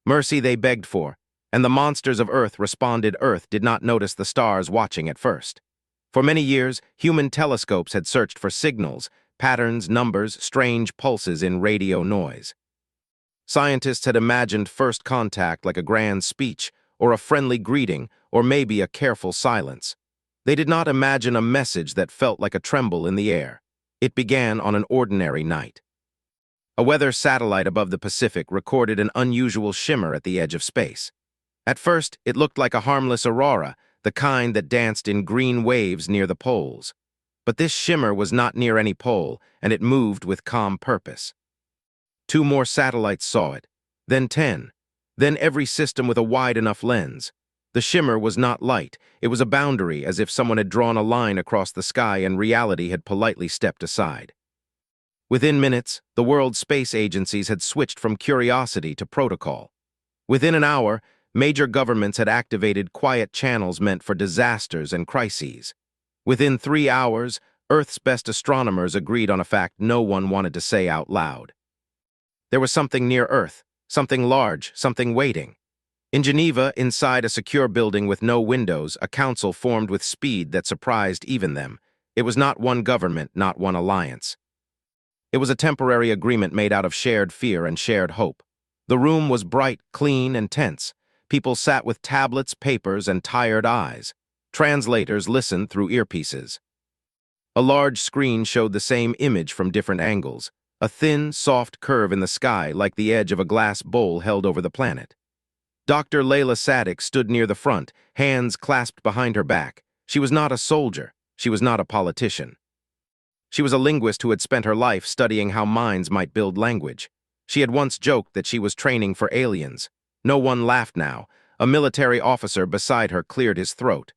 Mercy they begged for, and the monsters of Earth responded. Earth did not notice the stars watching at first. For many years, human telescopes had searched for signals, patterns, numbers, strange pulses in radio noise. Scientists had imagined first contact like a grand speech, or a friendly greeting, or maybe a careful silence. They did not imagine a message that felt like a tremble in the air. It began on an ordinary night. A weather satellite above the Pacific recorded an unusual shimmer at the edge of space. At first, it looked like a harmless aurora, the kind that danced in green waves near the poles. But this shimmer was not near any pole, and it moved with calm purpose. 2 more satellites saw it, then 10, then every system with a wide enough lens. The shimmer was not light, it was a boundary, as if someone had drawn a line across the sky and reality had politely stepped aside. Within minutes, the world's space agencies had switched from curiosity to protocol. Within an hour, major governments had activated quiet channels meant for disasters and crises. Within 3 hours, Earth's best astronomers agreed on a fact no one wanted to say out loud. There was something near Earth, something large, something waiting. In Geneva, inside a secure building with no windows, a council formed with speed that surprised even them. It was not one government, not one alliance. It was a temporary agreement made out of shared fear and shared hope. The room was bright, clean, and tense. People sat with tablets, papers, and tired eyes. Translators listened through earpieces. A large screen showed the same image from different angles, a thin, soft curve in the sky like the edge of a glass bowl held over the planet. Dr. Layla Sadek stood near the front, hands clasped behind her back. She was not a soldier. She was not a politician. She was a linguist who had spent her life studying how minds might build language. She had once joked that she was training for aliens. No one laughed now. A military officer beside her cleared his throat.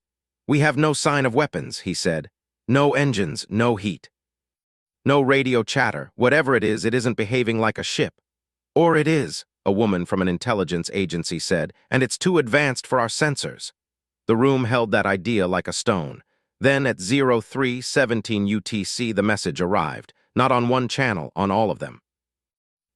"We have no sign of weapons," he said. "No engines, no heat. No radio chatter. Whatever it isn't behaving like a ship." "Or it is," a woman from an intelligence agency said, "and it's too advanced for our sensors." The room held that idea like a stone. Then at 03:17 UTC the message arrived, not on one channel, on all of them.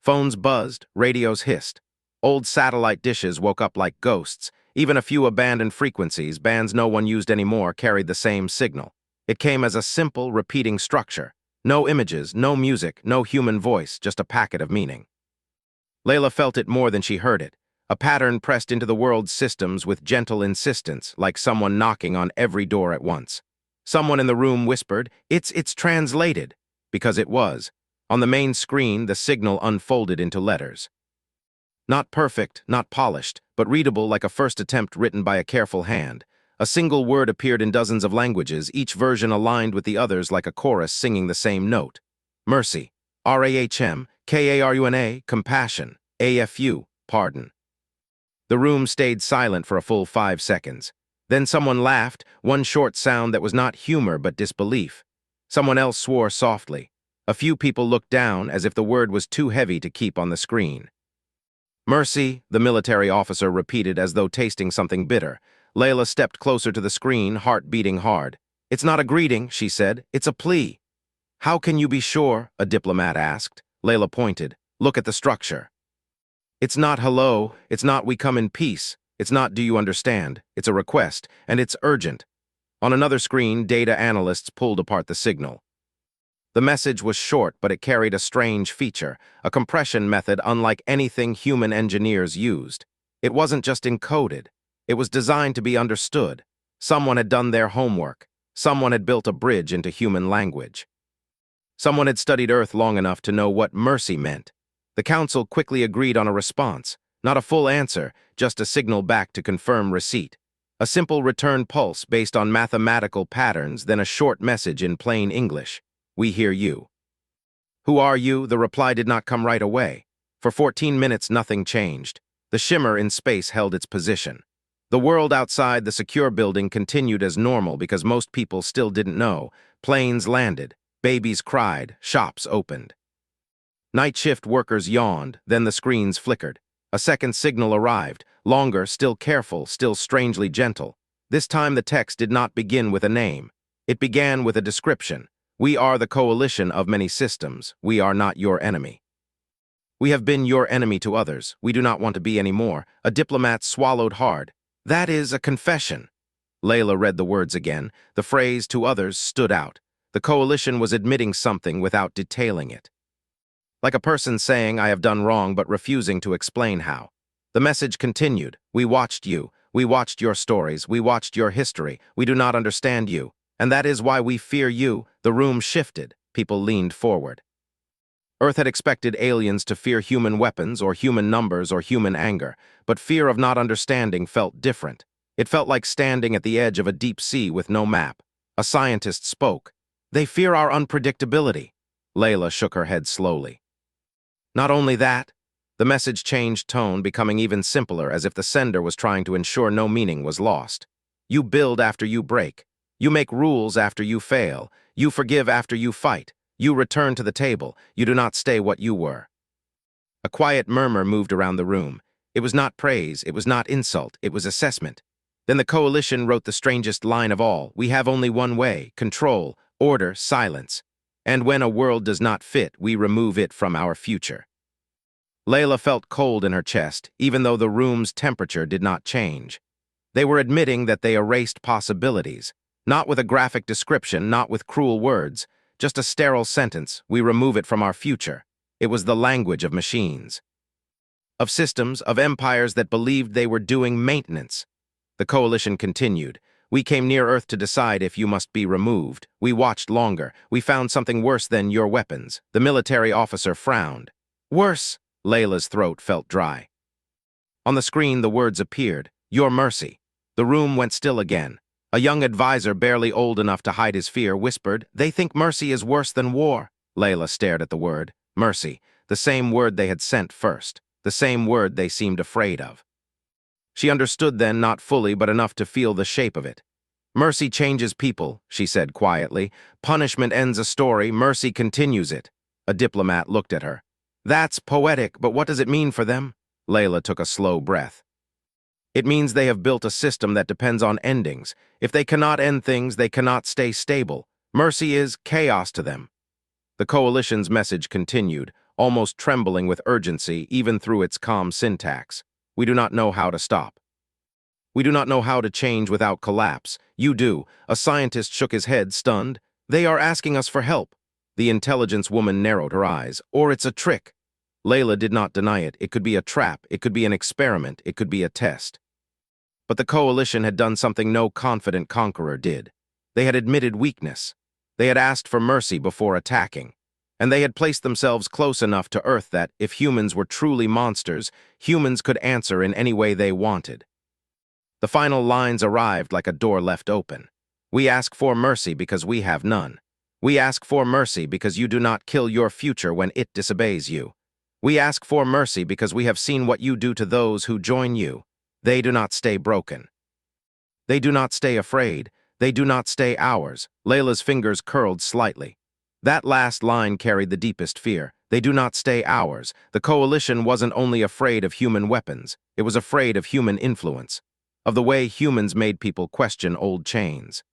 Phones buzzed, radios hissed. Old satellite dishes woke up like ghosts. Even a few abandoned frequencies, bands no one used anymore, carried the same signal. It came as a simple, repeating structure. No images, no music, no human voice, just a packet of meaning. Layla felt it more than she heard it. A pattern pressed into the world's systems with gentle insistence, like someone knocking on every door at once. Someone in the room whispered, It's translated," because it was. On the main screen, the signal unfolded into letters. Not perfect, not polished, but readable like a first attempt written by a careful hand. A single word appeared in dozens of languages, each version aligned with the others like a chorus singing the same note. Mercy, RAHM, KARUNA, compassion, AFU, pardon. The room stayed silent for a full 5 seconds. Then someone laughed, one short sound that was not humor but disbelief. Someone else swore softly. A few people looked down as if the word was too heavy to keep on the screen. "Mercy," the military officer repeated as though tasting something bitter. Layla stepped closer to the screen, heart beating hard. "It's not a greeting," she said. "It's a plea." "How can you be sure?" a diplomat asked. Layla pointed. "Look at the structure." "It's not hello, it's not we come in peace, it's not do you understand, it's a request, and it's urgent." On another screen, data analysts pulled apart the signal. The message was short, but it carried a strange feature, a compression method unlike anything human engineers used. It wasn't just encoded. It was designed to be understood. Someone had done their homework. Someone had built a bridge into human language. Someone had studied Earth long enough to know what mercy meant. The council quickly agreed on a response, not a full answer, just a signal back to confirm receipt. A simple return pulse based on mathematical patterns, then a short message in plain English. "We hear you." "Who are you?" The reply did not come right away. For 14 minutes, nothing changed. The shimmer in space held its position. The world outside the secure building continued as normal because most people still didn't know. Planes landed, babies cried, shops opened. Night shift workers yawned, then the screens flickered. A second signal arrived, longer, still careful, still strangely gentle. This time the text did not begin with a name. It began with a description. "We are the coalition of many systems. We are not your enemy." We have been your enemy to others. We do not want to be any more. A diplomat swallowed hard. That is a confession. Layla read the words again. The phrase "to others" stood out. The coalition was admitting something without detailing it. Like a person saying, "I have done wrong," but refusing to explain how. The message continued. We watched you. We watched your stories. We watched your history. We do not understand you. And that is why we fear you. The room shifted. People leaned forward. Earth had expected aliens to fear human weapons or human numbers or human anger, but fear of not understanding felt different. It felt like standing at the edge of a deep sea with no map. A scientist spoke. They fear our unpredictability. Layla shook her head slowly. Not only that, the message changed tone, becoming even simpler, as if the sender was trying to ensure no meaning was lost. You build after you break. You make rules after you fail. You forgive after you fight. You return to the table. You do not stay what you were. A quiet murmur moved around the room. It was not praise, it was not insult, it was assessment. Then the coalition wrote the strangest line of all. We have only one way: control, order, silence. And when a world does not fit, we remove it from our future. Layla felt cold in her chest, even though the room's temperature did not change. They were admitting that they erased possibilities. Not with a graphic description, not with cruel words, just a sterile sentence: we remove it from our future. It was the language of machines. Of systems, of empires that believed they were doing maintenance. The coalition continued. We came near Earth to decide if you must be removed. We watched longer. We found something worse than your weapons. The military officer frowned. Worse? Layla's throat felt dry. On the screen, the words appeared. Your mercy. The room went still again. A young advisor, barely old enough to hide his fear, whispered, They think mercy is worse than war. Layla stared at the word. Mercy. The same word they had sent first. The same word they seemed afraid of. She understood then, not fully, but enough to feel the shape of it. Mercy changes people, she said quietly. Punishment ends a story, mercy continues it. A diplomat looked at her. That's poetic, but what does it mean for them? Layla took a slow breath. It means they have built a system that depends on endings. If they cannot end things, they cannot stay stable. Mercy is chaos to them. The coalition's message continued, almost trembling with urgency, even through its calm syntax. We do not know how to stop. We do not know how to change without collapse. You do. A scientist shook his head, stunned. They are asking us for help. The intelligence woman narrowed her eyes. Or it's a trick. Layla did not deny it. It could be a trap. It could be an experiment. It could be a test. But the coalition had done something no confident conqueror did. They had admitted weakness. They had asked for mercy before attacking. And they had placed themselves close enough to Earth that, if humans were truly monsters, humans could answer in any way they wanted. The final lines arrived like a door left open. We ask for mercy because we have none. We ask for mercy because you do not kill your future when it disobeys you. We ask for mercy because we have seen what you do to those who join you. They do not stay broken. They do not stay afraid. They do not stay ours. Layla's fingers curled slightly. That last line carried the deepest fear. They do not stay ours. The coalition wasn't only afraid of human weapons. It was afraid of human influence, of the way humans made people question old chains.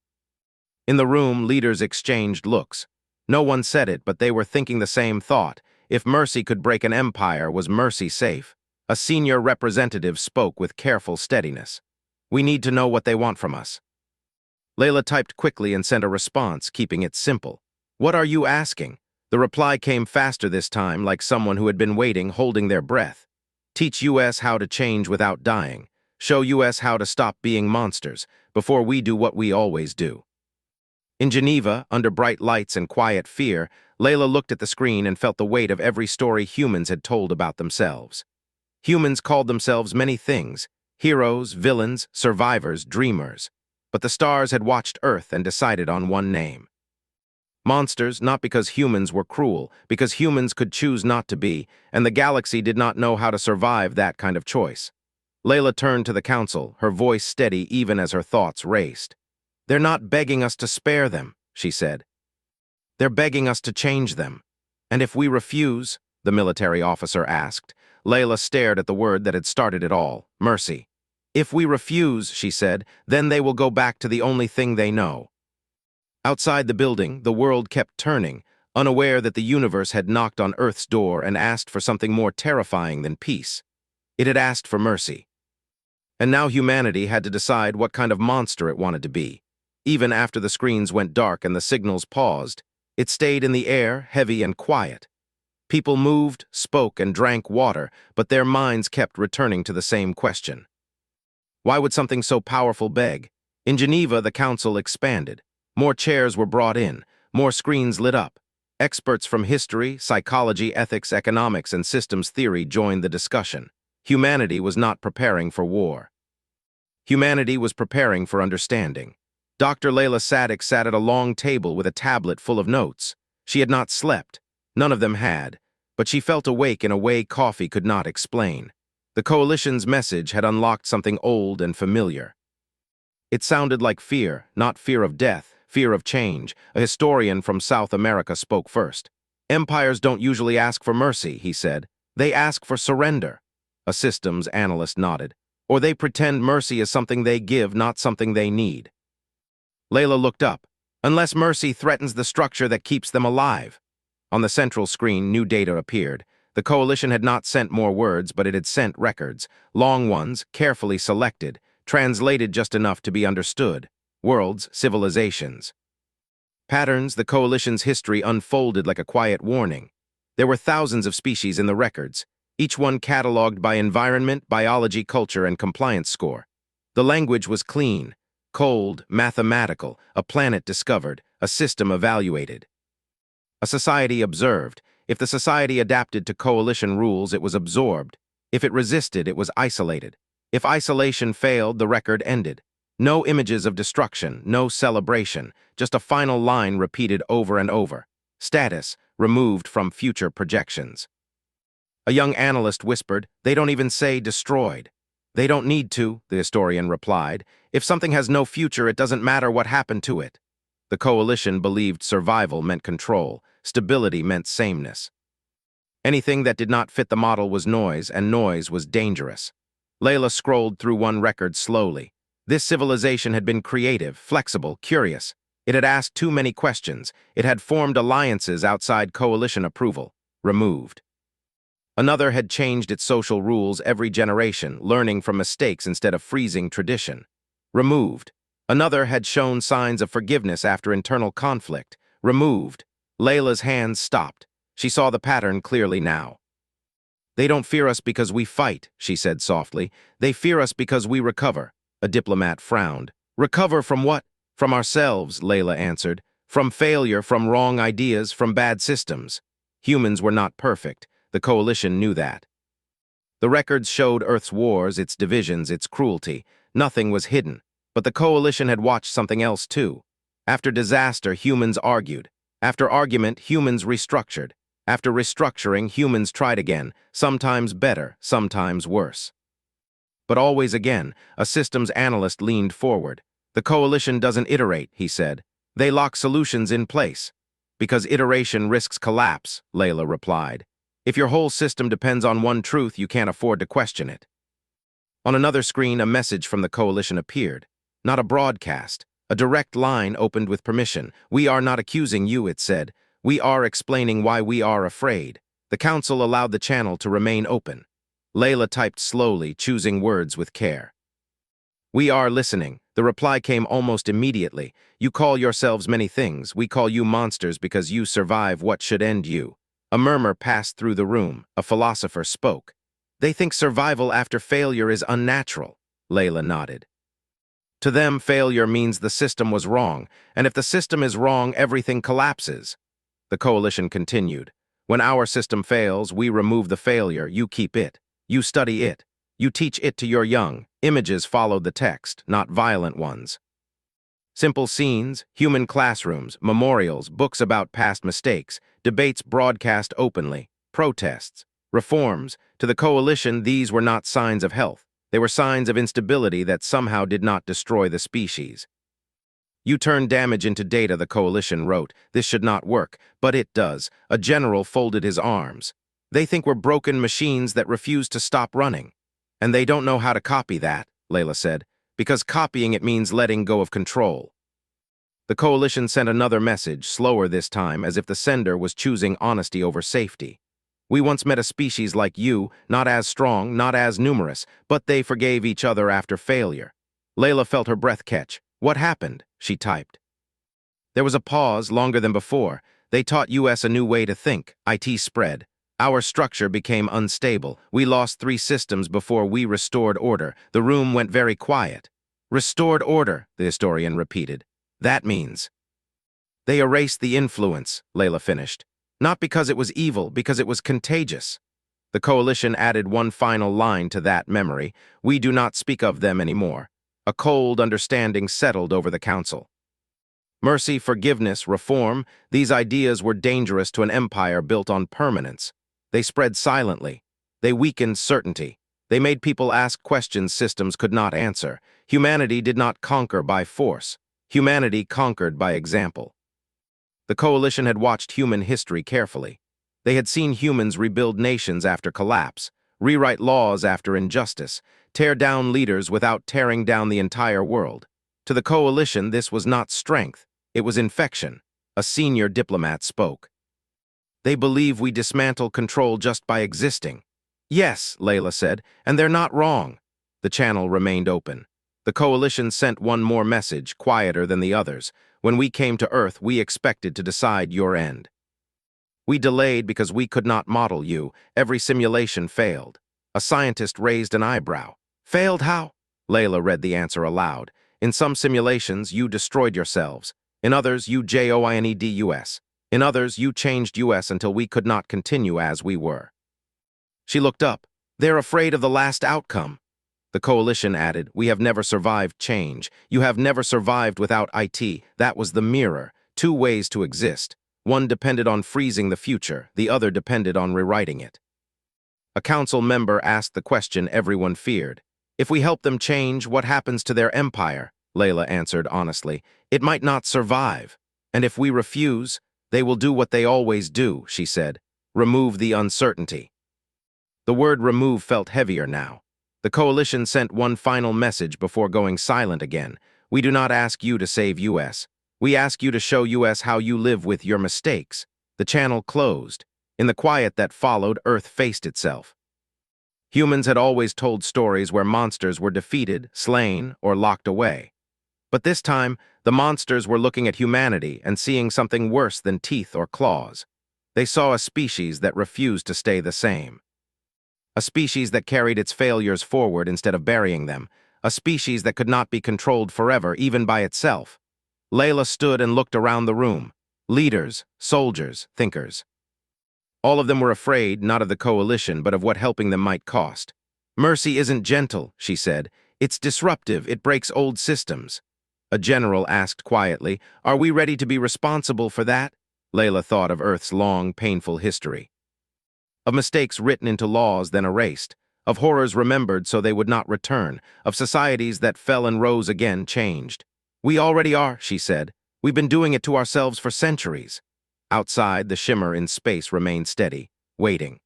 In the room, leaders exchanged looks. No one said it, but they were thinking the same thought. If mercy could break an empire, was mercy safe? A senior representative spoke with careful steadiness. We need to know what they want from us. Layla typed quickly and sent a response, keeping it simple. What are you asking? The reply came faster this time, like someone who had been waiting, holding their breath. Teach US how to change without dying. Show US how to stop being monsters, before we do what we always do. In Geneva, under bright lights and quiet fear, Layla looked at the screen and felt the weight of every story humans had told about themselves. Humans called themselves many things: heroes, villains, survivors, dreamers. But the stars had watched Earth and decided on one name. Monsters, not because humans were cruel, because humans could choose not to be, and the galaxy did not know how to survive that kind of choice. Layla turned to the council, her voice steady even as her thoughts raced. They're not begging us to spare them, she said. They're begging us to change them. And if we refuse, the military officer asked. Layla stared at the word that had started it all, mercy. If we refuse, she said, then they will go back to the only thing they know. Outside the building, the world kept turning. unaware that the universe had knocked on Earth's door and asked for something more terrifying than peace. It had asked for mercy. And now humanity had to decide what kind of monster it wanted to be. Even after the screens went dark and the signals paused, it stayed in the air, heavy and quiet. People moved, spoke, and drank water, but their minds kept returning to the same question. Why would something so powerful beg? In Geneva, the council expanded. More chairs were brought in, more screens lit up. Experts from history, psychology, ethics, economics, and systems theory joined the discussion. Humanity was not preparing for war. Humanity was preparing for understanding. Dr. Layla Sadek sat at a long table with a tablet full of notes. She had not slept. None of them had, but she felt awake in a way coffee could not explain. The Coalition's message had unlocked something old and familiar. It sounded like fear, not fear of death, fear of change. A historian from South America spoke first. Empires don't usually ask for mercy, he said. They ask for surrender. A systems analyst nodded. Or they pretend mercy is something they give, not something they need. Layla looked up. Unless mercy threatens the structure that keeps them alive. On the central screen, new data appeared. The Coalition had not sent more words, but it had sent records. Long ones, carefully selected, translated just enough to be understood. Worlds, civilizations. Patterns, the Coalition's history unfolded like a quiet warning. There were thousands of species in the records, each one cataloged by environment, biology, culture, and compliance score. The language was clean, cold, mathematical, a planet discovered, a system evaluated. A society observed. If the society adapted to Coalition rules, it was absorbed. If it resisted, it was isolated. If isolation failed, the record ended. No images of destruction, no celebration, just a final line repeated over and over. Status, removed from future projections. A young analyst whispered, "They don't even say destroyed." "They don't need to," the historian replied. "If something has no future, it doesn't matter what happened to it." The Coalition believed survival meant control, stability meant sameness. Anything that did not fit the model was noise, and noise was dangerous. Layla scrolled through one record slowly. This civilization had been creative, flexible, curious. It had asked too many questions. It had formed alliances outside Coalition approval. Removed. Another had changed its social rules every generation, learning from mistakes instead of freezing tradition. Removed. Another had shown signs of forgiveness after internal conflict. Removed. Layla's hands stopped. She saw the pattern clearly now. "They don't fear us because we fight," she said softly. "They fear us because we recover." A diplomat frowned. "Recover from what?" "From ourselves," Layla answered. "From failure, from wrong ideas, from bad systems." Humans were not perfect. The Coalition knew that. The records showed Earth's wars, its divisions, its cruelty. Nothing was hidden. But the Coalition had watched something else too. After disaster, humans argued. After argument, humans restructured. After restructuring, humans tried again, sometimes better, sometimes worse. But always again, a systems analyst leaned forward. "The Coalition doesn't iterate," he said. "They lock solutions in place." "Because iteration risks collapse," Layla replied. "If your whole system depends on one truth, you can't afford to question it." On another screen, a message from the Coalition appeared. Not a broadcast. A direct line opened with permission. "We are not accusing you," it said. "We are explaining why we are afraid." The council allowed the channel to remain open. Layla typed slowly, choosing words with care. "We are listening." The reply came almost immediately. "You call yourselves many things. We call you monsters because you survive what should end you." A murmur passed through the room. A philosopher spoke. "They think survival after failure is unnatural." Layla nodded. "To them, failure means the system was wrong, and if the system is wrong, everything collapses." The Coalition continued. "When our system fails, we remove the failure, you keep it. You study it. You teach it to your young. Images followed the text, not violent ones. Simple scenes, human classrooms, memorials, books about past mistakes, debates broadcast openly, protests, reforms. To the Coalition, these were not signs of health. They were signs of instability that somehow did not destroy the species. "You turn damage into data," the Coalition wrote. "This should not work, but it does." A general folded his arms. "They think we're broken machines that refuse to stop running. And they don't know how to copy that," Layla said, "because copying it means letting go of control." The coalition sent another message, slower this time, as if the sender was choosing honesty over safety. We once met a species like you, not as strong, not as numerous, but they forgave each other after failure. Layla felt her breath catch. What happened? She typed. There was a pause, longer than before. They taught us a new way to think. IT spread. Our structure became unstable. We lost 3 systems before we restored order. The room went very quiet. Restored order, the historian repeated. That means. They erased the influence, Layla finished. Not because it was evil, because it was contagious. The coalition added one final line to that memory. We do not speak of them anymore. A cold understanding settled over the council. Mercy, forgiveness, reform, these ideas were dangerous to an empire built on permanence. They spread silently. They weakened certainty. They made people ask questions systems could not answer. Humanity did not conquer by force. Humanity conquered by example. The coalition had watched human history carefully. They had seen humans rebuild nations after collapse, rewrite laws after injustice, tear down leaders without tearing down the entire world. To the coalition, this was not strength. It was infection. A senior diplomat spoke. They believe we dismantle control just by existing. Yes, Layla said, and they're not wrong. The channel remained open. The coalition sent one more message, quieter than the others. When we came to Earth, we expected to decide your end. We delayed because we could not model you. Every simulation failed. A scientist raised an eyebrow. Failed how? Layla read the answer aloud. In some simulations, you destroyed yourselves. In others, you joined us. In others, you changed us until we could not continue as we were. She looked up. They're afraid of the last outcome. The coalition added, we have never survived change. You have never survived without IT. That was the mirror. 2 ways to exist. One depended on freezing the future. The other depended on rewriting it. A council member asked the question everyone feared. If we help them change, what happens to their empire? Layla answered honestly. It might not survive. And if we refuse, they will do what they always do, she said. Remove the uncertainty. The word remove felt heavier now. The coalition sent one final message before going silent again. We do not ask you to save us. We ask you to show us how you live with your mistakes. The channel closed. In the quiet that followed, Earth faced itself. Humans had always told stories where monsters were defeated, slain, or locked away. But this time, the monsters were looking at humanity and seeing something worse than teeth or claws. They saw a species that refused to stay the same. A species that carried its failures forward instead of burying them. A species that could not be controlled forever, even by itself. Layla stood and looked around the room. Leaders, soldiers, thinkers. All of them were afraid, not of the coalition, but of what helping them might cost. Mercy isn't gentle, she said. It's disruptive, it breaks old systems. A general asked quietly, are we ready to be responsible for that? Layla thought of Earth's long, painful history. Of mistakes written into laws then erased, of horrors remembered so they would not return, of societies that fell and rose again changed. We already are, she said. We've been doing it to ourselves for centuries. Outside, the shimmer in space remained steady, waiting.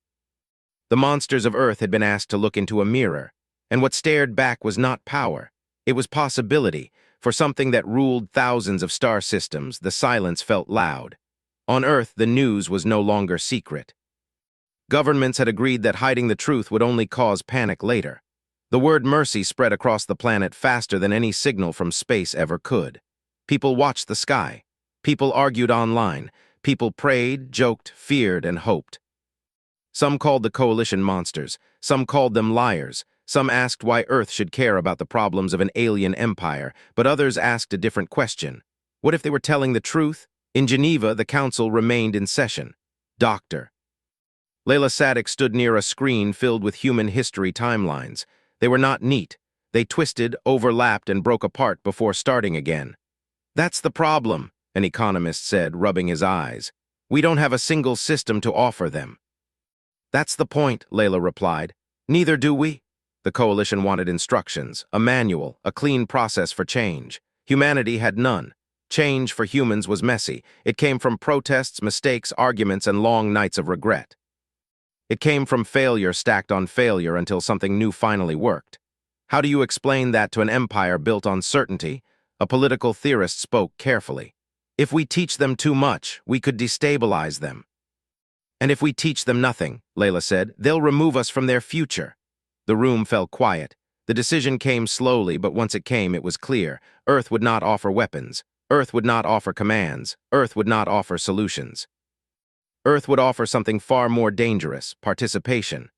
The monsters of Earth had been asked to look into a mirror, and what stared back was not power. It was possibility. For something that ruled thousands of star systems, the silence felt loud. On Earth, the news was no longer secret. Governments had agreed that hiding the truth would only cause panic later. The word mercy spread across the planet faster than any signal from space ever could. People watched the sky. People argued online. People prayed, joked, feared, and hoped. Some called the coalition monsters. Some called them liars. Some asked why Earth should care about the problems of an alien empire, but others asked a different question. What if they were telling the truth? In Geneva, the council remained in session. Doctor. Layla Sadek stood near a screen filled with human history timelines. They were not neat. They twisted, overlapped, and broke apart before starting again. That's the problem, an economist said, rubbing his eyes. We don't have a single system to offer them. That's the point, Layla replied. Neither do we. The coalition wanted instructions, a manual, a clean process for change. Humanity had none. Change for humans was messy. It came from protests, mistakes, arguments, and long nights of regret. It came from failure stacked on failure until something new finally worked. How do you explain that to an empire built on certainty? A political theorist spoke carefully. If we teach them too much, we could destabilize them. And if we teach them nothing, Layla said, they'll remove us from their future. The room fell quiet. The decision came slowly, but once it came, it was clear. Earth would not offer weapons. Earth would not offer commands. Earth would not offer solutions. Earth would offer something far more dangerous: participation.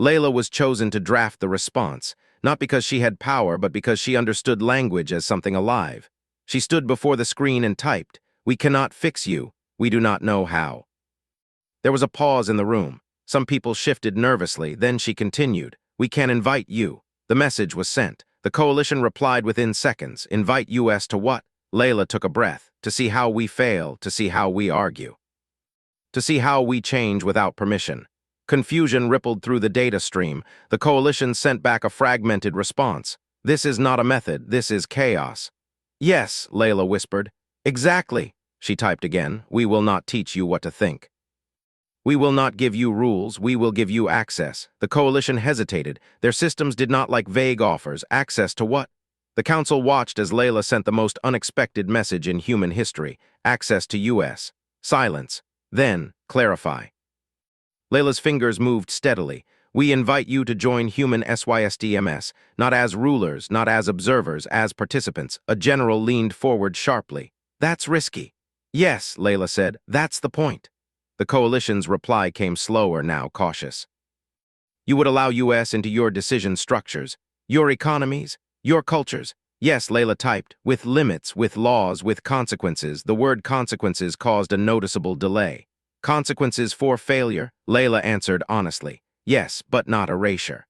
Layla was chosen to draft the response, not because she had power, but because she understood language as something alive. She stood before the screen and typed, "We cannot fix you. We do not know how." There was a pause in the room. Some people shifted nervously. Then she continued, "We can invite you." The message was sent. The coalition replied within seconds. Invite US to what? Layla took a breath. To see how we fail, to see how we argue. To see how we change without permission. Confusion rippled through the data stream. The coalition sent back a fragmented response. "This is not a method, this is chaos." "Yes," Layla whispered. "Exactly," she typed again. "We will not teach you what to think. We will not give you rules, we will give you access." The coalition hesitated. Their systems did not like vague offers. Access to what? The council watched as Layla sent the most unexpected message in human history. Access to US. Silence. Then, clarify. Layla's fingers moved steadily. "We invite you to join human SYSDMS, not as rulers, not as observers, as participants." A general leaned forward sharply. "That's risky." "Yes," Layla said, "that's the point." The coalition's reply came slower, now cautious. "You would allow US into your decision structures, your economies, your cultures." "Yes," Layla typed, "with limits, with laws, with consequences." The word consequences caused a noticeable delay. "Consequences for failure?" Layla answered honestly. "Yes, but not erasure."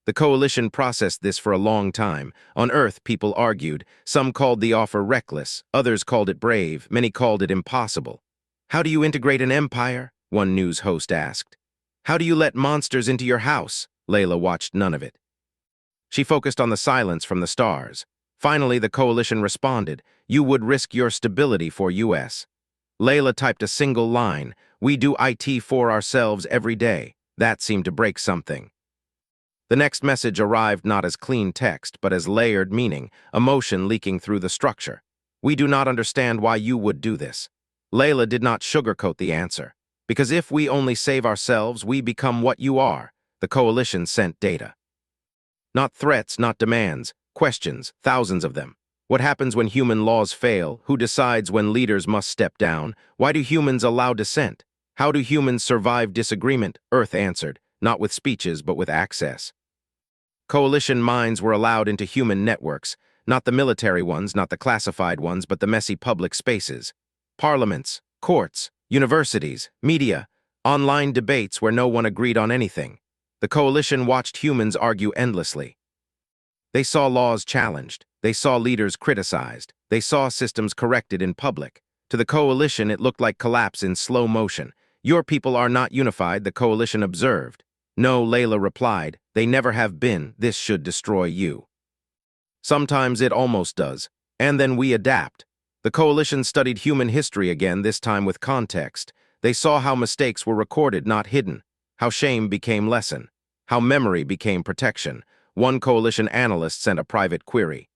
The coalition processed this for a long time. On Earth, people argued. Some called the offer reckless, others called it brave, many called it impossible. "How do you integrate an empire?" one news host asked. "How do you let monsters into your house?" Layla watched none of it. She focused on the silence from the stars. Finally, the coalition responded, "You would risk your stability for US." Layla typed a single line, "We do IT for ourselves every day." That seemed to break something. The next message arrived not as clean text, but as layered meaning, emotion leaking through the structure. "We do not understand why you would do this." Layla did not sugarcoat the answer. "Because if we only save ourselves, we become what you are." The coalition sent data. Not threats, not demands, questions, thousands of them. What happens when human laws fail? Who decides when leaders must step down? Why do humans allow dissent? How do humans survive disagreement? Earth answered, not with speeches, but with access. Coalition minds were allowed into human networks, not the military ones, not the classified ones, but the messy public spaces. Parliaments, courts, universities, media, online debates where no one agreed on anything. The coalition watched humans argue endlessly. They saw laws challenged. They saw leaders criticized. They saw systems corrected in public. To the coalition, it looked like collapse in slow motion. "Your people are not unified," the coalition observed. "No," Layla replied, "they never have been. This should destroy you." Sometimes it almost does. And then we adapt. The coalition studied human history again, this time with context. They saw how mistakes were recorded, not hidden. How shame became lesson. How memory became protection. One coalition analyst sent a private query.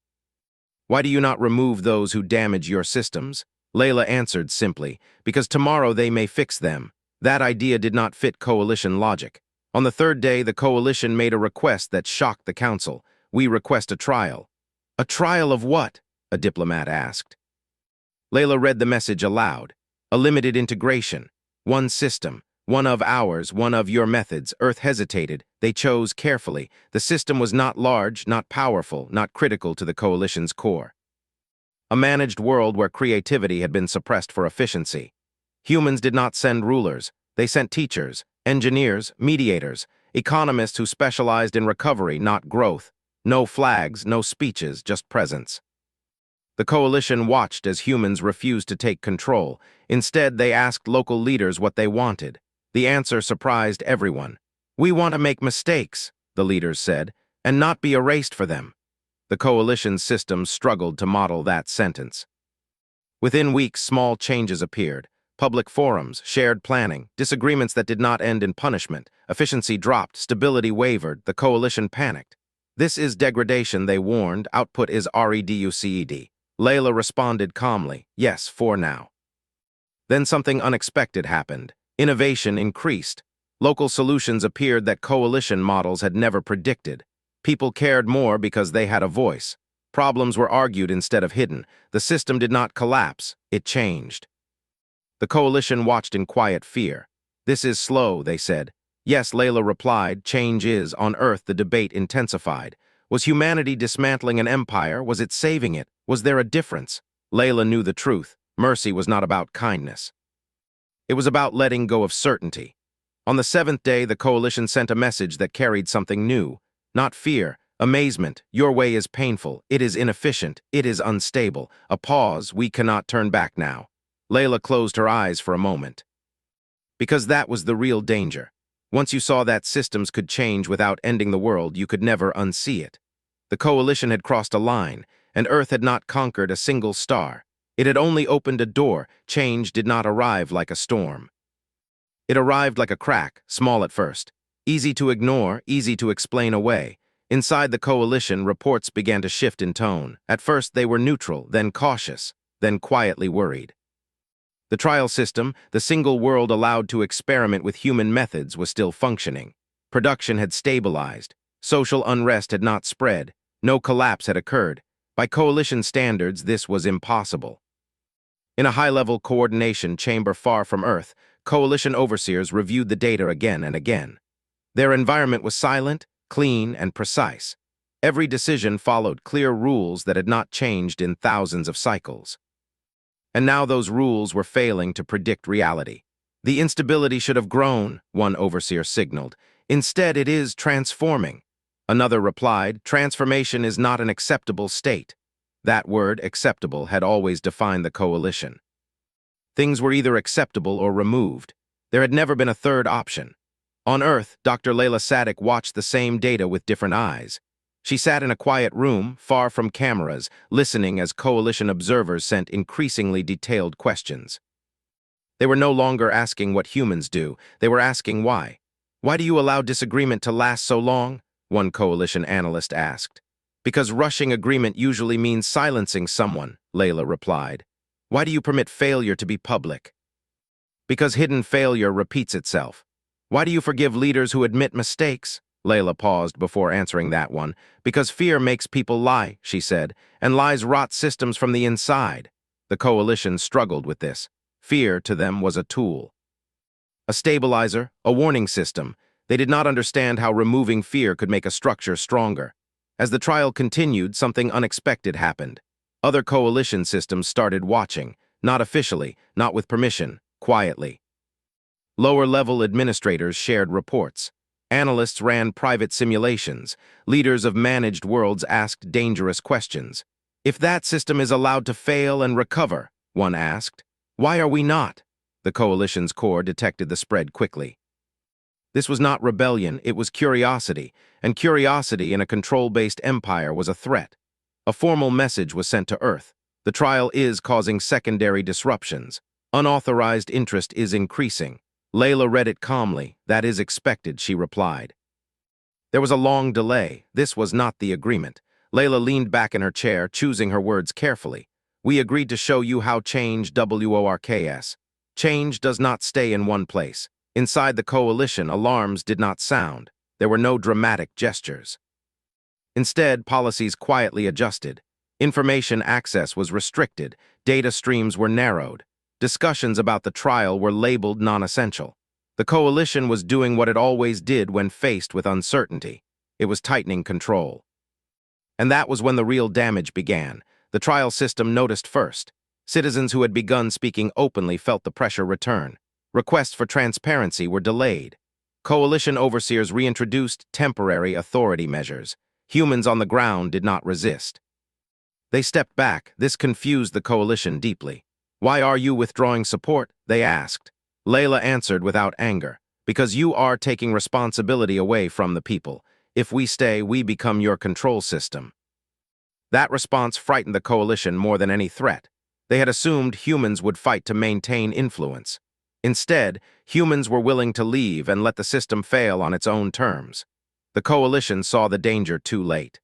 "Why do you not remove those who damage your systems?" Layla answered simply, "Because tomorrow they may fix them." That idea did not fit coalition logic. On the third day, the coalition made a request that shocked the council. "We request a trial." "A trial of what?" a diplomat asked. Layla read the message aloud. "A limited integration. One system. One of ours, one of your methods." Earth hesitated. They chose carefully. The system was not large, not powerful, not critical to the coalition's core. A managed world where creativity had been suppressed for efficiency. Humans did not send rulers. They sent teachers, engineers, mediators, economists who specialized in recovery, not growth. No flags, no speeches, just presence. The coalition watched as humans refused to take control. Instead, they asked local leaders what they wanted. The answer surprised everyone. "We want to make mistakes," the leaders said, "and not be erased for them." The coalition's systems struggled to model that sentence. Within weeks, small changes appeared. Public forums, shared planning, disagreements that did not end in punishment. Efficiency dropped, stability wavered, the coalition panicked. "This is degradation," they warned. "Output is reduced." Layla responded calmly, yes, for now. Then something unexpected happened. Innovation increased. Local solutions appeared that coalition models had never predicted. People cared more because they had a voice. Problems were argued instead of hidden. The system did not collapse, it changed. The coalition watched in quiet fear. This is slow, they said. Yes, Layla replied, change is. On Earth, the debate intensified. Was humanity dismantling an empire? Was it saving it? Was there a difference? Layla knew the truth. Mercy was not about kindness. It was about letting go of certainty. On the seventh day, the coalition sent a message that carried something new. Not fear, amazement. Your way is painful. It is inefficient. It is unstable. A pause. We cannot turn back now. Layla closed her eyes for a moment. Because that was the real danger. Once you saw that systems could change without ending the world, you could never unsee it. The coalition had crossed a line, and Earth had not conquered a single star. It had only opened a door. Change did not arrive like a storm. It arrived like a crack, small at first. Easy to ignore, easy to explain away. Inside the coalition, reports began to shift in tone. At first, they were neutral, then cautious, then quietly worried. The trial system, the single world allowed to experiment with human methods, was still functioning. Production had stabilized. Social unrest had not spread. No collapse had occurred. By coalition standards, this was impossible. In a high-level coordination chamber far from Earth, coalition overseers reviewed the data again and again. Their environment was silent, clean, and precise. Every decision followed clear rules that had not changed in thousands of cycles. And now those rules were failing to predict reality. The instability should have grown, one overseer signaled. Instead, it is transforming. Another replied, transformation is not an acceptable state. That word, acceptable, had always defined the coalition. Things were either acceptable or removed. There had never been a third option. On Earth, Dr. Layla Sadek watched the same data with different eyes. She sat in a quiet room, far from cameras, listening as coalition observers sent increasingly detailed questions. They were no longer asking what humans do, they were asking why. Why do you allow disagreement to last so long? One coalition analyst asked. Because rushing agreement usually means silencing someone, Layla replied. Why do you permit failure to be public? Because hidden failure repeats itself. Why do you forgive leaders who admit mistakes? Layla paused before answering that one. Because fear makes people lie, she said, and lies rot systems from the inside. The coalition struggled with this. Fear, to them, was a tool. A stabilizer, a warning system. They did not understand how removing fear could make a structure stronger. As the trial continued, something unexpected happened. Other coalition systems started watching, not officially, not with permission, quietly. Lower-level administrators shared reports. Analysts ran private simulations. Leaders of managed worlds asked dangerous questions. If that system is allowed to fail and recover, one asked, why are we not? The coalition's core detected the spread quickly. This was not rebellion, it was curiosity, and curiosity in a control-based empire was a threat. A formal message was sent to Earth. The trial is causing secondary disruptions. Unauthorized interest is increasing. Layla read it calmly. That is expected, she replied. There was a long delay. This was not the agreement. Layla leaned back in her chair, choosing her words carefully. We agreed to show you how change works. Change does not stay in one place. Inside the coalition, alarms did not sound. There were no dramatic gestures. Instead, policies quietly adjusted. Information access was restricted. Data streams were narrowed. Discussions about the trial were labeled non-essential. The coalition was doing what it always did when faced with uncertainty. It was tightening control. And that was when the real damage began. The trial system noticed first. Citizens who had begun speaking openly felt the pressure return. Requests for transparency were delayed. Coalition overseers reintroduced temporary authority measures. Humans on the ground did not resist. They stepped back. This confused the coalition deeply. Why are you withdrawing support? They asked. Layla answered without anger. Because you are taking responsibility away from the people. If we stay, we become your control system. That response frightened the coalition more than any threat. They had assumed humans would fight to maintain influence. Instead, humans were willing to leave and let the system fail on its own terms. The coalition saw the danger too late.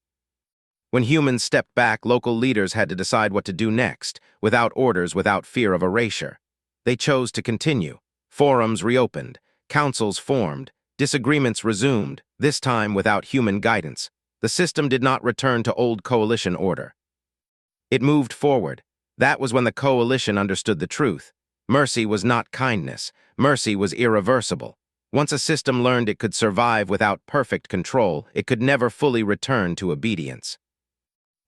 When humans stepped back, local leaders had to decide what to do next, without orders, without fear of erasure. They chose to continue. Forums reopened, councils formed, disagreements resumed, this time without human guidance. The system did not return to old coalition order. It moved forward. That was when the coalition understood the truth. Mercy was not kindness. Mercy was irreversible. Once a system learned it could survive without perfect control, it could never fully return to obedience.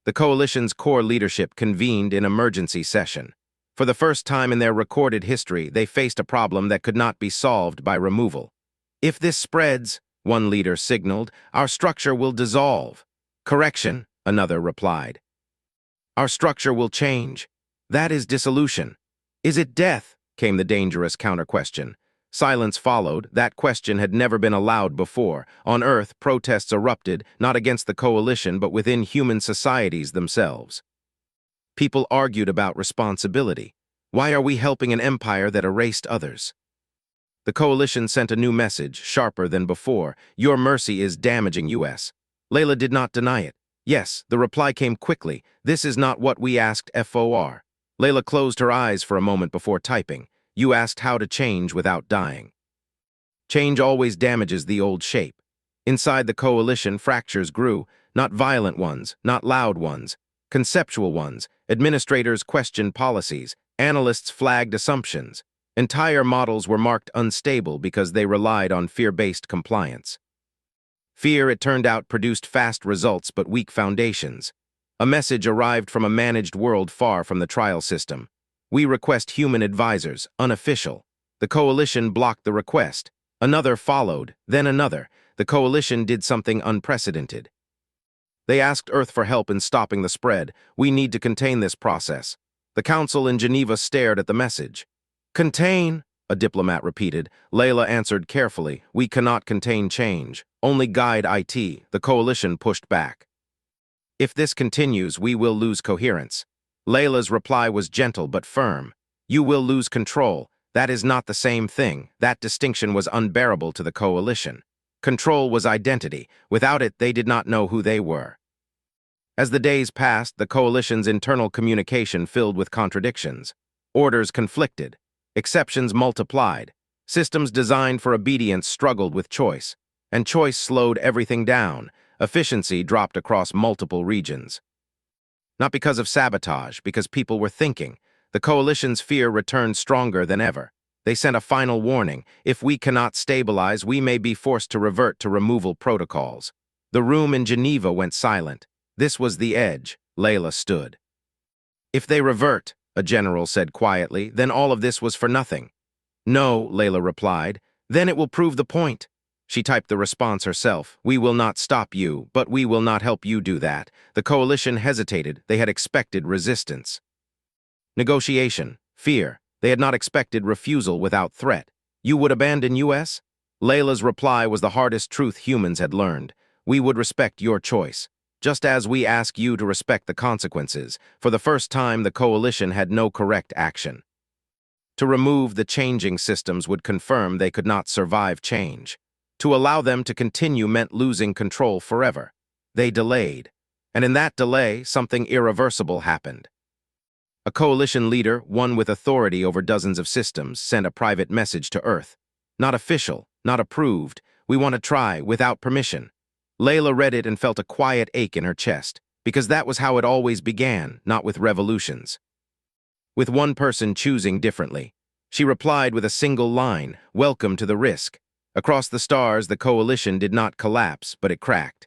The coalition's core leadership convened in emergency session. For the first time in their recorded history, they faced a problem that could not be solved by removal. If this spreads, one leader signaled, our structure will dissolve. Correction, another replied. Our structure will change. That is dissolution. Is it death? Came the dangerous counter-question. Silence followed. That question had never been allowed before. On Earth, protests erupted, not against the coalition, but within human societies themselves. People argued about responsibility. Why are we helping an empire that erased others? The coalition sent a new message, sharper than before. Your mercy is damaging us. Layla did not deny it. Yes, the reply came quickly. This is not what we asked FOR. Layla closed her eyes for a moment before typing. You asked how to change without dying. Change always damages the old shape. Inside the coalition, fractures grew, not violent ones, not loud ones, conceptual ones. Administrators questioned policies, analysts flagged assumptions. Entire models were marked unstable because they relied on fear-based compliance. Fear, it turned out, produced fast results but weak foundations. A message arrived from a managed world far from the trial system. We request human advisors, unofficial. The coalition blocked the request. Another followed, then another. The coalition did something unprecedented. They asked Earth for help in stopping the spread. We need to contain this process. The council in Geneva stared at the message. Contain, a diplomat repeated. Layla answered carefully. We cannot contain change. Only guide IT. The coalition pushed back. If this continues, we will lose coherence. Layla's reply was gentle but firm. You will lose control. That is not the same thing. That distinction was unbearable to the coalition. Control was identity. Without it, they did not know who they were. As the days passed, the coalition's internal communication filled with contradictions. Orders conflicted. Exceptions multiplied. Systems designed for obedience struggled with choice. And choice slowed everything down. Efficiency dropped across multiple regions. Not because of sabotage, because people were thinking. The coalition's fear returned stronger than ever. They sent a final warning. If we cannot stabilize, we may be forced to revert to removal protocols. The room in Geneva went silent. This was the edge. Layla stood. If they revert, a general said quietly, then all of this was for nothing. No, Layla replied. Then it will prove the point. She typed the response herself. We will not stop you, but we will not help you do that. The coalition hesitated. They had expected resistance. Negotiation. Fear. They had not expected refusal without threat. You would abandon us? Layla's reply was the hardest truth humans had learned. We would respect your choice. Just as we ask you to respect the consequences. For the first time, the coalition had no correct action. To remove the changing systems would confirm they could not survive change. To allow them to continue meant losing control forever. They delayed. And in that delay, something irreversible happened. A coalition leader, one with authority over dozens of systems, sent a private message to Earth. Not official, not approved. We want to try, without permission. Layla read it and felt a quiet ache in her chest, because that was how it always began, not with revolutions. With one person choosing differently. She replied with a single line, welcome to the risk. Across the stars, the coalition did not collapse, but it cracked.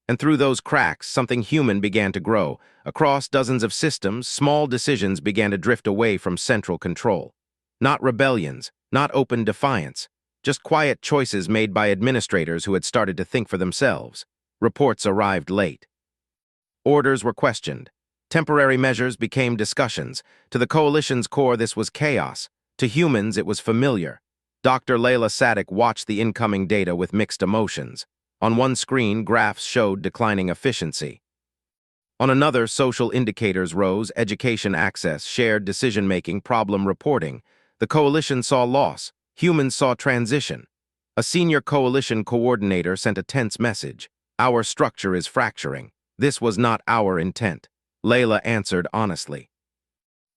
And through those cracks, something human began to grow. Across dozens of systems, small decisions began to drift away from central control. Not rebellions, not open defiance, just quiet choices made by administrators who had started to think for themselves. Reports arrived late. Orders were questioned. Temporary measures became discussions. To the coalition's core, this was chaos. To humans, it was familiar. Dr. Layla Sadek watched the incoming data with mixed emotions. On one screen, graphs showed declining efficiency. On another, social indicators rose, education access, shared decision-making, problem reporting. The coalition saw loss. Humans saw transition. A senior coalition coordinator sent a tense message. Our structure is fracturing. This was not our intent. Layla answered honestly.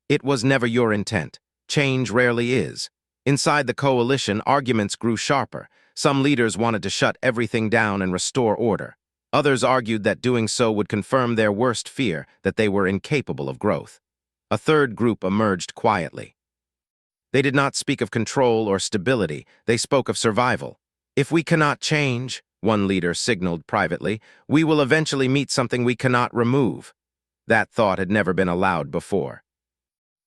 It was never your intent. Change rarely is. Inside the coalition, arguments grew sharper. Some leaders wanted to shut everything down and restore order. Others argued that doing so would confirm their worst fear, that they were incapable of growth. A third group emerged quietly. They did not speak of control or stability, they spoke of survival. If we cannot change, one leader signaled privately, we will eventually meet something we cannot remove. That thought had never been allowed before.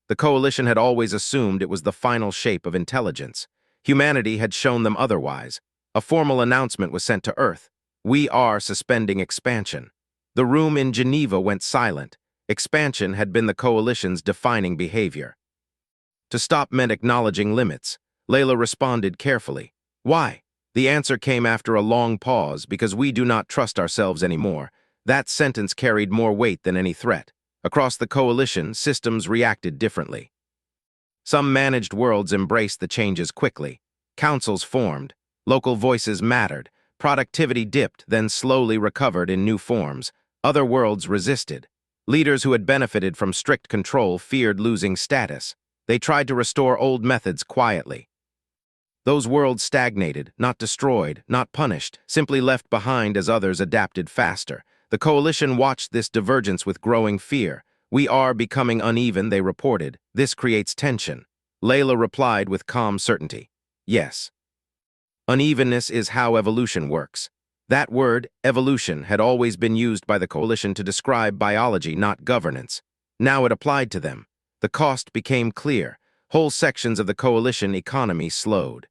The coalition had always assumed it was the final shape of intelligence. Humanity had shown them otherwise. A formal announcement was sent to Earth. We are suspending expansion. The room in Geneva went silent. Expansion had been the coalition's defining behavior. To stop meant acknowledging limits. Layla responded carefully. Why? The answer came after a long pause, because we do not trust ourselves anymore. That sentence carried more weight than any threat. Across the coalition, systems reacted differently. Some managed worlds embraced the changes quickly. Councils formed. Local voices mattered. Productivity dipped, then slowly recovered in new forms. Other worlds resisted. Leaders who had benefited from strict control feared losing status. They tried to restore old methods quietly. Those worlds stagnated, not destroyed, not punished, simply left behind as others adapted faster. The coalition watched this divergence with growing fear. We are becoming uneven, they reported. This creates tension. Layla replied with calm certainty. Yes. Unevenness is how evolution works. That word, evolution, had always been used by the coalition to describe biology, not governance. Now it applied to them. The cost became clear. Whole sections of the coalition economy slowed.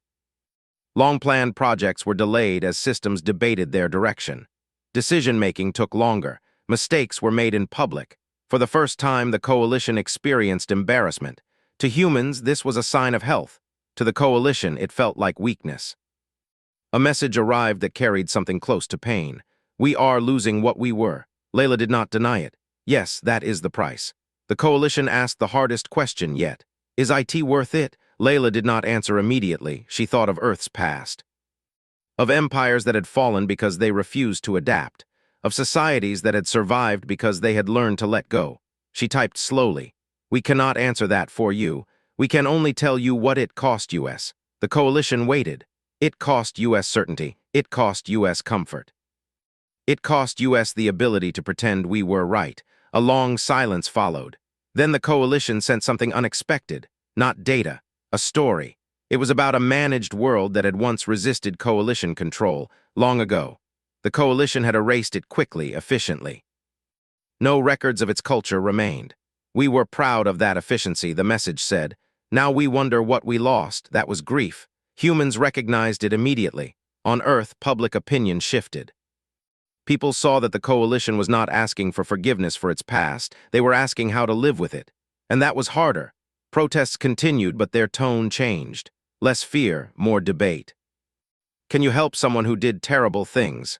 Long-planned projects were delayed as systems debated their direction. Decision-making took longer. Mistakes were made in public. For the first time, the coalition experienced embarrassment. To humans, this was a sign of health. To the coalition, it felt like weakness. A message arrived that carried something close to pain. We are losing what we were. Layla did not deny it. Yes, that is the price. The coalition asked the hardest question yet. Is IT worth it? Layla did not answer immediately. She thought of Earth's past. Of empires that had fallen because they refused to adapt. Of societies that had survived because they had learned to let go. She typed slowly. We cannot answer that for you. We can only tell you what it cost us. The coalition waited. It cost US certainty. It cost US comfort. It cost US the ability to pretend we were right. A long silence followed. Then the coalition sent something unexpected. Not data. A story. It was about a managed world that had once resisted coalition control, long ago. The coalition had erased it quickly, efficiently. No records of its culture remained. We were proud of that efficiency, the message said. Now we wonder what we lost. That was grief. Humans recognized it immediately. On Earth, public opinion shifted. People saw that the coalition was not asking for forgiveness for its past. They were asking how to live with it. And that was harder. Protests continued, but their tone changed. Less fear, more debate. Can you help someone who did terrible things?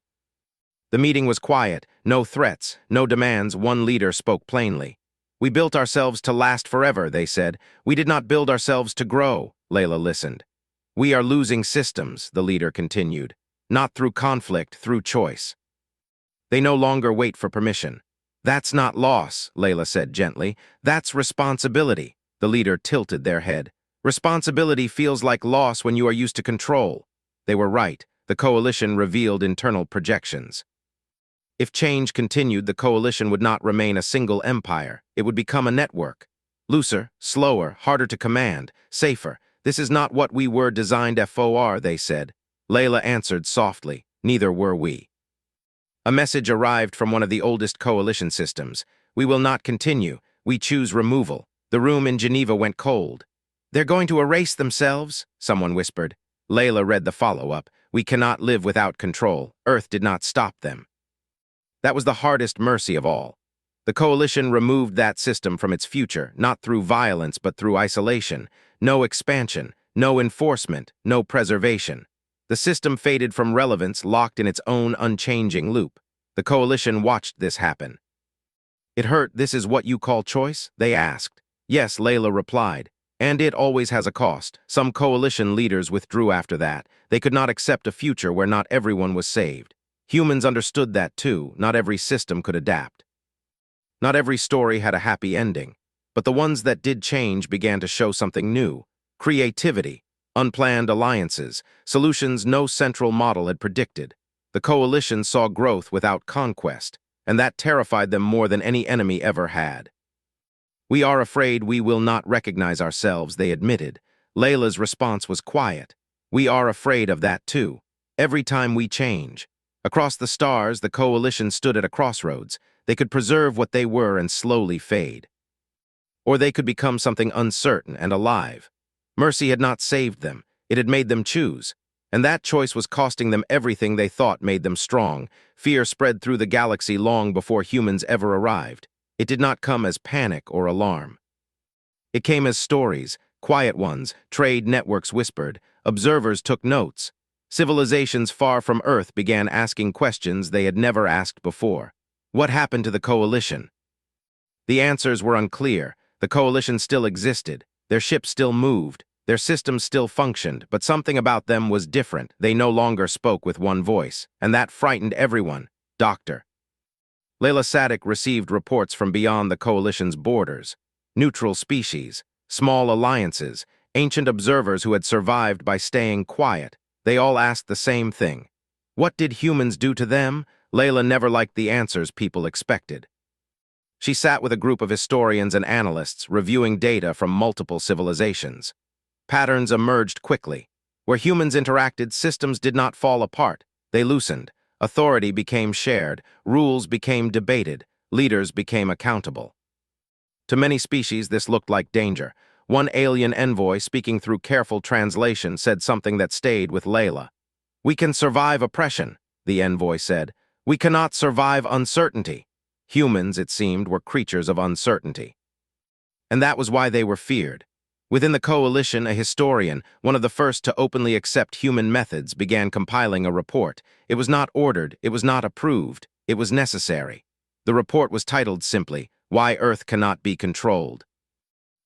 The meeting was quiet. No threats, no demands. One leader spoke plainly. We built ourselves to last forever, they said. We did not build ourselves to grow. Layla listened. We are losing systems, the leader continued. Not through conflict, through choice. They no longer wait for permission. That's not loss, Layla said gently. That's responsibility. The leader tilted their head. Responsibility feels like loss when you are used to control. They were right. The coalition revealed internal projections. If change continued, the coalition would not remain a single empire. It would become a network. Looser, slower, harder to command, safer. This is not what we were designed for, they said. Layla answered softly. Neither were we. A message arrived from one of the oldest coalition systems. We will not continue. We choose removal. The room in Geneva went cold. They're going to erase themselves, someone whispered. Layla read the follow-up. We cannot live without control. Earth did not stop them. That was the hardest mercy of all. The coalition removed that system from its future, not through violence but through isolation. No expansion, no enforcement, no preservation. The system faded from relevance, locked in its own unchanging loop. The coalition watched this happen. It hurt. This is what you call choice? They asked. Yes, Layla replied. And it always has a cost. Some coalition leaders withdrew after that. They could not accept a future where not everyone was saved. Humans understood that too. Not every system could adapt. Not every story had a happy ending, but the ones that did change began to show something new: creativity, unplanned alliances, solutions no central model had predicted. The coalition saw growth without conquest, and that terrified them more than any enemy ever had. "We are afraid we will not recognize ourselves," they admitted. Layla's response was quiet. "We are afraid of that too. Every time we change." Across the stars, the coalition stood at a crossroads. They could preserve what they were and slowly fade. Or they could become something uncertain and alive. Mercy had not saved them. It had made them choose. And that choice was costing them everything they thought made them strong. Fear spread through the galaxy long before humans ever arrived. It did not come as panic or alarm. It came as stories, quiet ones. Trade networks whispered. Observers took notes. Civilizations far from Earth began asking questions they had never asked before. What happened to the coalition? The answers were unclear. The coalition still existed. Their ships still moved. Their systems still functioned, but something about them was different. They no longer spoke with one voice, and that frightened everyone. Doctor. Layla Sadik received reports from beyond the coalition's borders. Neutral species, small alliances, ancient observers who had survived by staying quiet. They all asked the same thing. What did humans do to them? Layla never liked the answers people expected. She sat with a group of historians and analysts reviewing data from multiple civilizations. Patterns emerged quickly. Where humans interacted, systems did not fall apart. They loosened. Authority became shared. Rules became debated. Leaders became accountable. To many species, this looked like danger. One alien envoy, speaking through careful translation, said something that stayed with Layla. "We can survive oppression," the envoy said. "We cannot survive uncertainty." Humans, it seemed, were creatures of uncertainty. And that was why they were feared. Within the coalition, a historian, one of the first to openly accept human methods, began compiling a report. It was not ordered, it was not approved, it was necessary. The report was titled simply, "Why Earth Cannot Be Controlled."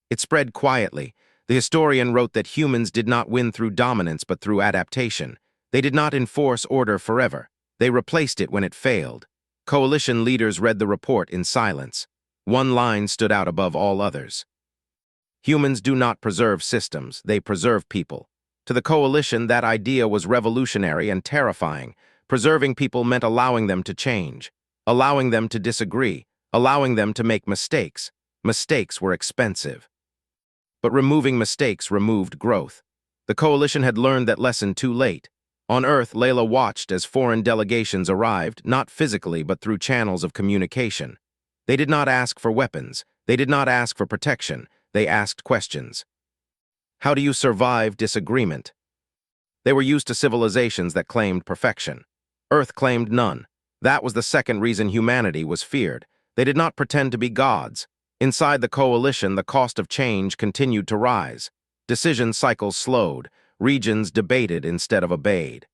It spread quietly. The historian wrote that humans did not win through dominance but through adaptation. They did not enforce order forever. They replaced it when it failed. Coalition leaders read the report in silence. One line stood out above all others. Humans do not preserve systems, they preserve people. To the coalition, that idea was revolutionary and terrifying. Preserving people meant allowing them to change, allowing them to disagree, allowing them to make mistakes. Mistakes were expensive. But removing mistakes removed growth. The coalition had learned that lesson too late. On Earth, Layla watched as foreign delegations arrived, not physically but through channels of communication. They did not ask for weapons. They did not ask for protection. They asked questions. How do you survive disagreement? They were used to civilizations that claimed perfection. Earth claimed none. That was the second reason humanity was feared. They did not pretend to be gods. Inside the coalition, the cost of change continued to rise. Decision cycles slowed. Regions debated instead of obeyed.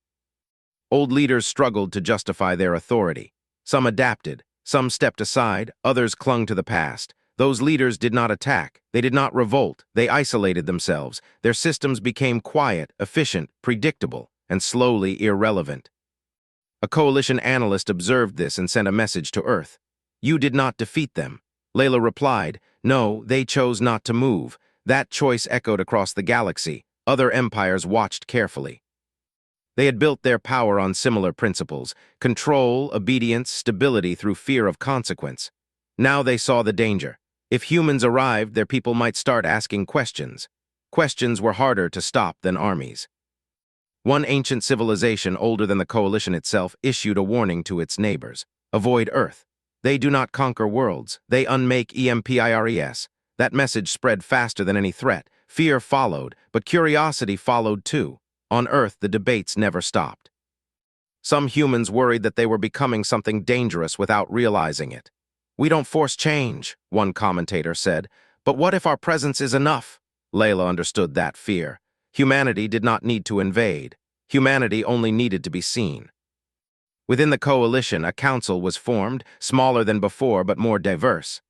Old leaders struggled to justify their authority. Some adapted, some stepped aside, others clung to the past. Those leaders did not attack, they did not revolt, they isolated themselves. Their systems became quiet, efficient, predictable, and slowly irrelevant. A coalition analyst observed this and sent a message to Earth. "You did not defeat them." Layla replied, "No, they chose not to move." That choice echoed across the galaxy. Other empires watched carefully. They had built their power on similar principles: control, obedience, stability through fear of consequence. Now they saw the danger. If humans arrived, their people might start asking questions. Questions were harder to stop than armies. One ancient civilization, older than the coalition itself, issued a warning to its neighbors. Avoid Earth. They do not conquer worlds. They unmake EMPIRES. That message spread faster than any threat. Fear followed, but curiosity followed too. On Earth, the debates never stopped. Some humans worried that they were becoming something dangerous without realizing it. "We don't force change," one commentator said. "But what if our presence is enough?" Layla understood that fear. Humanity did not need to invade. Humanity only needed to be seen. Within the coalition, a council was formed, smaller than before but more diverse.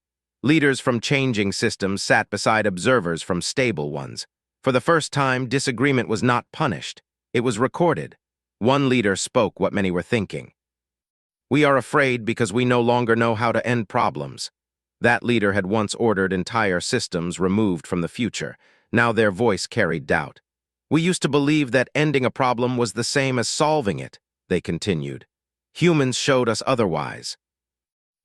Leaders from changing systems sat beside observers from stable ones. For the first time, disagreement was not punished. It was recorded. One leader spoke what many were thinking. We are afraid because we no longer know how to end problems. That leader had once ordered entire systems removed from the future. Now their voice carried doubt. We used to believe that ending a problem was the same as solving it, they continued. Humans showed us otherwise.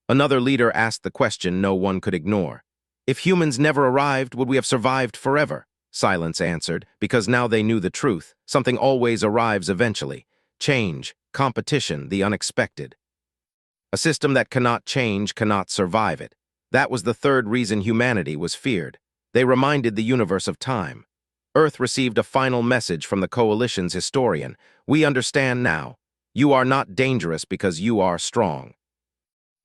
Another leader asked the question no one could ignore. If humans never arrived, would we have survived forever? Silence answered, because now they knew the truth. Something always arrives eventually. Change, competition, the unexpected. A system that cannot change cannot survive it. That was the third reason humanity was feared. They reminded the universe of time. Earth received a final message from the Coalition's historian. We understand now. You are not dangerous because you are strong.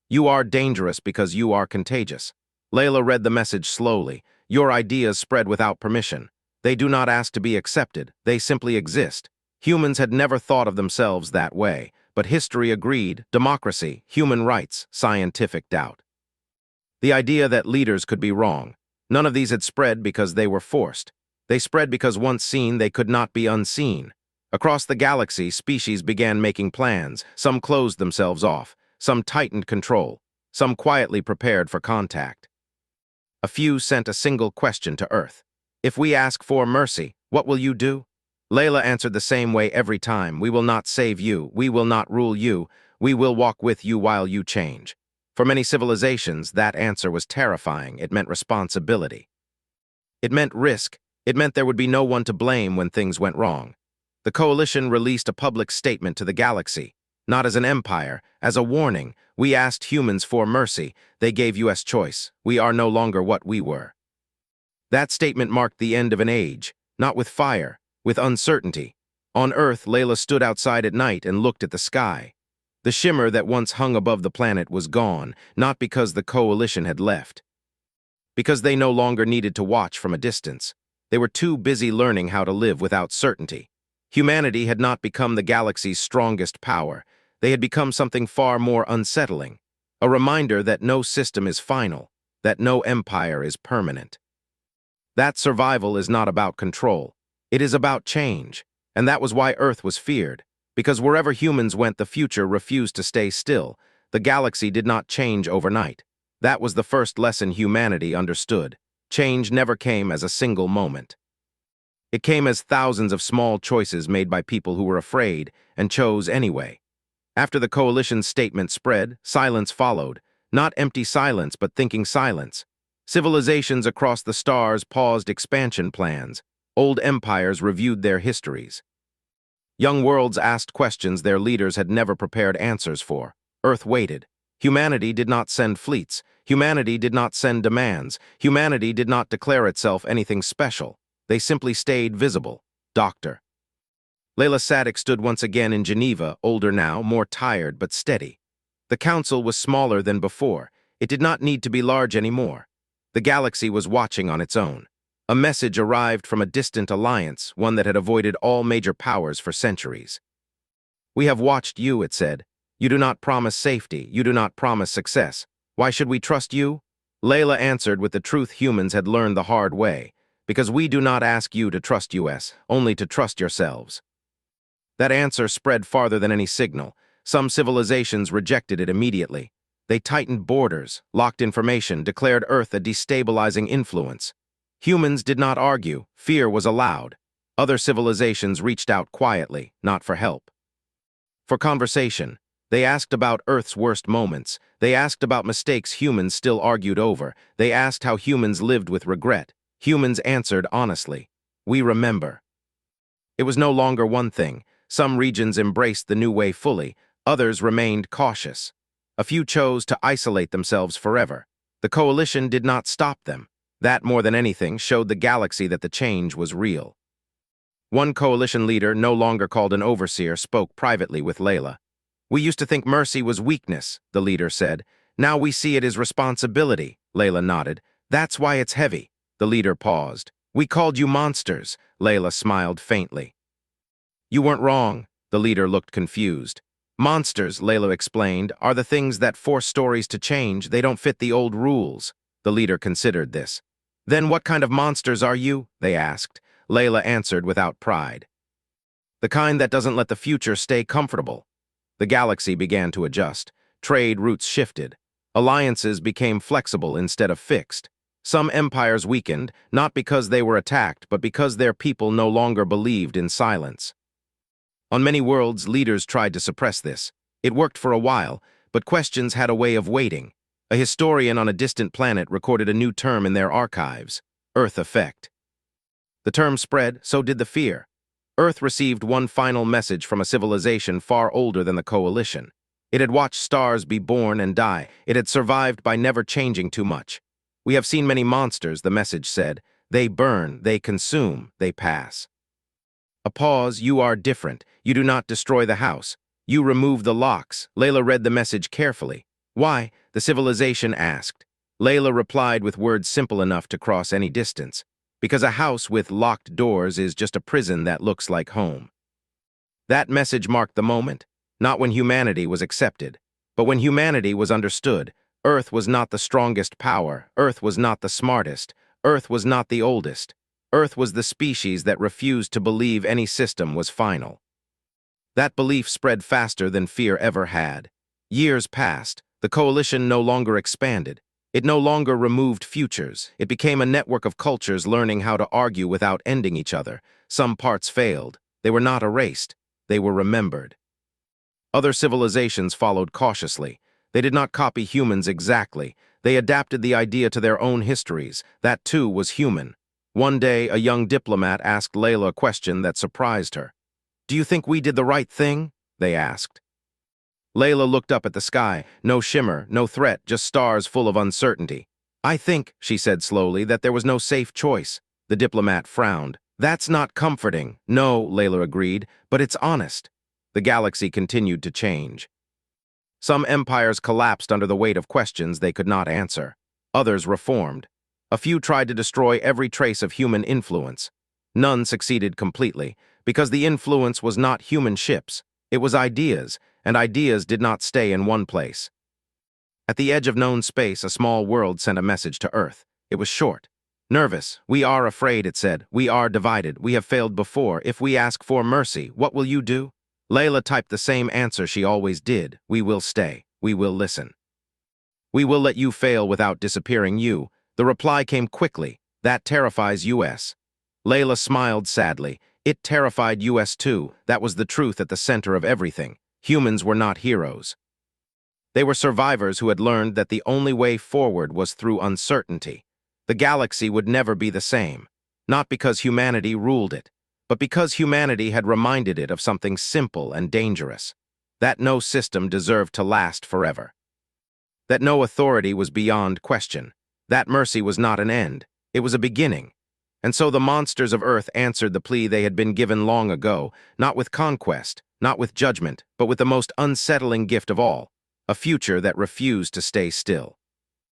You are dangerous because you are contagious. Layla read the message slowly. Your ideas spread without permission. They do not ask to be accepted. They simply exist. Humans had never thought of themselves that way, but history agreed, democracy, human rights, scientific doubt. The idea that leaders could be wrong. None of these had spread because they were forced. They spread because once seen, they could not be unseen. Across the galaxy, species began making plans. Some closed themselves off. Some tightened control. Some quietly prepared for contact. A few sent a single question to Earth. If we ask for mercy, what will you do? Layla answered the same way every time. We will not save you. We will not rule you. We will walk with you while you change. For many civilizations, that answer was terrifying. It meant responsibility. It meant risk. It meant there would be no one to blame when things went wrong. The Coalition released a public statement to the galaxy. Not as an empire, as a warning. We asked humans for mercy. They gave us choice. We are no longer what we were. That statement marked the end of an age, not with fire, with uncertainty. On Earth, Layla stood outside at night and looked at the sky. The shimmer that once hung above the planet was gone, not because the Coalition had left. Because they no longer needed to watch from a distance. They were too busy learning how to live without certainty. Humanity had not become the galaxy's strongest power. They had become something far more unsettling. A reminder that no system is final, that no empire is permanent. That survival is not about control. It is about change. And that was why Earth was feared. Because wherever humans went, the future refused to stay still. The galaxy did not change overnight. That was the first lesson humanity understood. Change never came as a single moment. It came as thousands of small choices made by people who were afraid and chose anyway. After the Coalition's statement spread, silence followed. Not empty silence, but thinking silence. Civilizations across the stars paused expansion plans. Old empires reviewed their histories. Young worlds asked questions their leaders had never prepared answers for. Earth waited. Humanity did not send fleets. Humanity did not send demands. Humanity did not declare itself anything special. They simply stayed visible. Doctor. Layla Sadek stood once again in Geneva, older now, more tired but steady. The council was smaller than before. It did not need to be large anymore. The galaxy was watching on its own. A message arrived from a distant alliance, one that had avoided all major powers for centuries. We have watched you, it said. You do not promise safety. You do not promise success. Why should we trust you? Layla answered with the truth humans had learned the hard way. Because we do not ask you to trust us, only to trust yourselves. That answer spread farther than any signal. Some civilizations rejected it immediately. They tightened borders, locked information, declared Earth a destabilizing influence. Humans did not argue. Fear was allowed. Other civilizations reached out quietly, not for help. For conversation. They asked about Earth's worst moments. They asked about mistakes humans still argued over. They asked how humans lived with regret. Humans answered honestly. We remember. It was no longer one thing. Some regions embraced the new way fully. Others remained cautious. A few chose to isolate themselves forever. The Coalition did not stop them. That, more than anything, showed the galaxy that the change was real. One Coalition leader, no longer called an overseer, spoke privately with Layla. We used to think mercy was weakness, the leader said. Now we see it as responsibility, Layla nodded. That's why it's heavy. The leader paused. We called you monsters, Layla smiled faintly. You weren't wrong, the leader looked confused. Monsters, Layla explained, are the things that force stories to change. They don't fit the old rules. The leader considered this. Then what kind of monsters are you? They asked. Layla answered without pride. The kind that doesn't let the future stay comfortable. The galaxy began to adjust. Trade routes shifted. Alliances became flexible instead of fixed. Some empires weakened, not because they were attacked, but because their people no longer believed in silence. On many worlds, leaders tried to suppress this. It worked for a while, but questions had a way of waiting. A historian on a distant planet recorded a new term in their archives: Earth Effect. The term spread, so did the fear. Earth received one final message from a civilization far older than the Coalition. It had watched stars be born and die. It had survived by never changing too much. "We have seen many monsters," the message said. "They burn, they consume, they pass." A pause. "You are different. You do not destroy the house. You remove the locks." Layla read the message carefully. "Why?" the civilization asked. Layla replied with words simple enough to cross any distance. "Because a house with locked doors is just a prison that looks like home." That message marked the moment, not when humanity was accepted, but when humanity was understood. Earth was not the strongest power. Earth was not the smartest. Earth was not the oldest. Earth was the species that refused to believe any system was final. That belief spread faster than fear ever had. Years passed. The Coalition no longer expanded. It no longer removed futures. It became a network of cultures learning how to argue without ending each other. Some parts failed. They were not erased. They were remembered. Other civilizations followed cautiously. They did not copy humans exactly. They adapted the idea to their own histories. That too was human. One day, a young diplomat asked Layla a question that surprised her. "Do you think we did the right thing?" they asked. Layla looked up at the sky. No shimmer, no threat, just stars full of uncertainty. "I think," she said slowly, "that there was no safe choice." The diplomat frowned. "That's not comforting." "No," Layla agreed, "but it's honest." The galaxy continued to change. Some empires collapsed under the weight of questions they could not answer. Others reformed. A few tried to destroy every trace of human influence. None succeeded completely, because the influence was not human ships. It was ideas, and ideas did not stay in one place. At the edge of known space, a small world sent a message to Earth. It was short. Nervous. "We are afraid," it said. "We are divided. We have failed before. If we ask for mercy, what will you do?" Layla typed the same answer she always did. "We will stay. We will listen. We will let you fail without disappearing you." The reply came quickly. "That terrifies US." Layla smiled sadly. It terrified US too. That was the truth at the center of everything. Humans were not heroes. They were survivors who had learned that the only way forward was through uncertainty. The galaxy would never be the same, not because humanity ruled it, but because humanity had reminded it of something simple and dangerous: that no system deserved to last forever. That no authority was beyond question. That mercy was not an end, it was a beginning. And so the monsters of Earth answered the plea they had been given long ago, not with conquest, not with judgment, but with the most unsettling gift of all: a future that refused to stay still.